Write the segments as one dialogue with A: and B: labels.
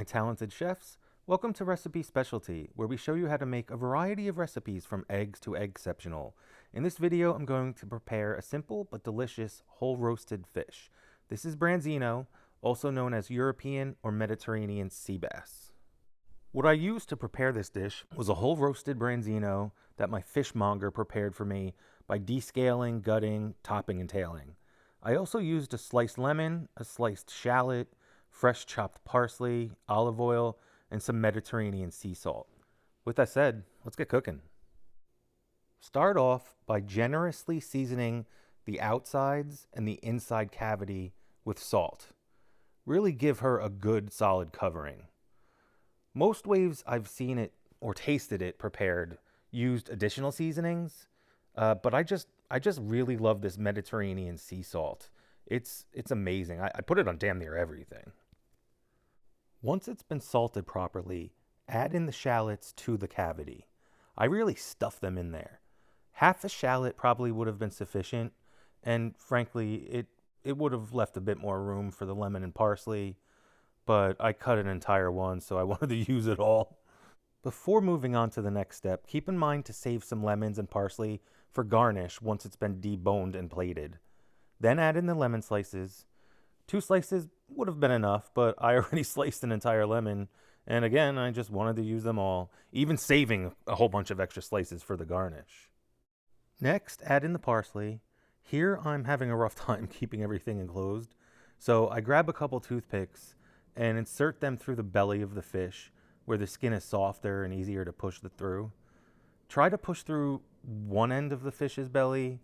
A: my talented chefs. Welcome to Recipe Specialty, where we show you how to make a variety of recipes from eggs to eggceptional. In this video, I'm going to prepare a simple but delicious whole roasted fish. This is Branzino, also known as European or Mediterranean sea bass. What I used to prepare this dish was a whole roasted Branzino that my fishmonger prepared for me by descaling, gutting, topping, and tailing. I also used a sliced lemon, a sliced shallot, fresh chopped parsley, olive oil, and some Mediterranean sea salt. With that said, let's get cooking. Start off by generously seasoning the outsides and the inside cavity with salt. Really give her a good solid covering. Most ways I've seen it or tasted it prepared used additional seasonings, but I just really love this Mediterranean sea salt. It's amazing. I put it on damn near everything. Once it's been salted properly, add in the shallots to the cavity. I really stuff them in there. Half a shallot probably would have been sufficient, and frankly, it would have left a bit more room for the lemon and parsley, but I cut an entire one, so I wanted to use it all. Before moving on to the next step, keep in mind to save some lemons and parsley for garnish once it's been deboned and plated. Then add in the lemon slices. 2 slices would have been enough, but I already sliced an entire lemon, and again, I just wanted to use them all, even saving a whole bunch of extra slices for the garnish. Next, add in the parsley. Here, I'm having a rough time keeping everything enclosed, so I grab a couple toothpicks and insert them through the belly of the fish, where the skin is softer and easier to push through. Try to push through one end of the fish's belly,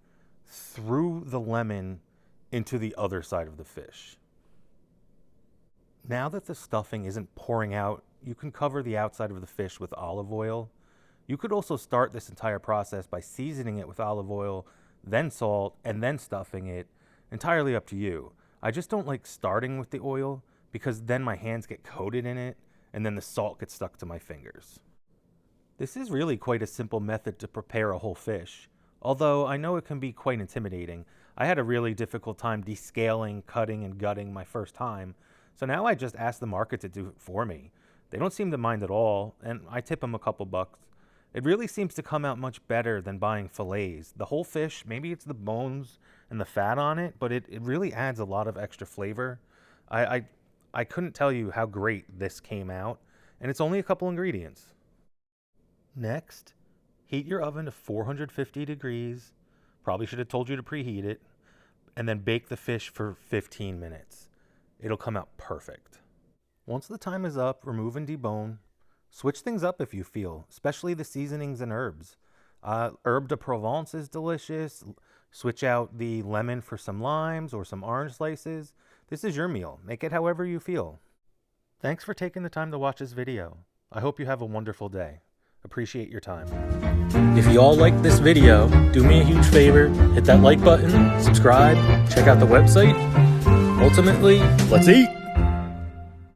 A: through the lemon, into the other side of the fish. Now that the stuffing isn't pouring out, you can cover the outside of the fish with olive oil. You could also start this entire process by seasoning it with olive oil, then salt, and then stuffing it. Entirely up to you. I just don't like starting with the oil because then my hands get coated in it and then the salt gets stuck to my fingers. This is really quite a simple method to prepare a whole fish, although I know it can be quite intimidating. I had a really difficult time descaling, cutting, and gutting my first time, so now I just ask the market to do it for me. They don't seem to mind at all, and I tip them a couple bucks. It really seems to come out much better than buying fillets. The whole fish, maybe it's the bones and the fat on it, but it really adds a lot of extra flavor. I couldn't tell you how great this came out, and it's only a couple ingredients. Next, heat your oven to 450 degrees. Probably should have told you to preheat it. And then bake the fish for 15 minutes. It'll come out perfect. Once the time is up, remove and debone. Switch things up if you feel, especially the seasonings and herbs. Herbe de Provence is delicious. Switch out the lemon for some limes or some orange slices. This is your meal. Make it however you feel. Thanks for taking the time to watch this video. I hope you have a wonderful day. Appreciate your time. If you all liked this video, do me a huge favor, hit that like button, subscribe, check out the website. Ultimately, let's eat!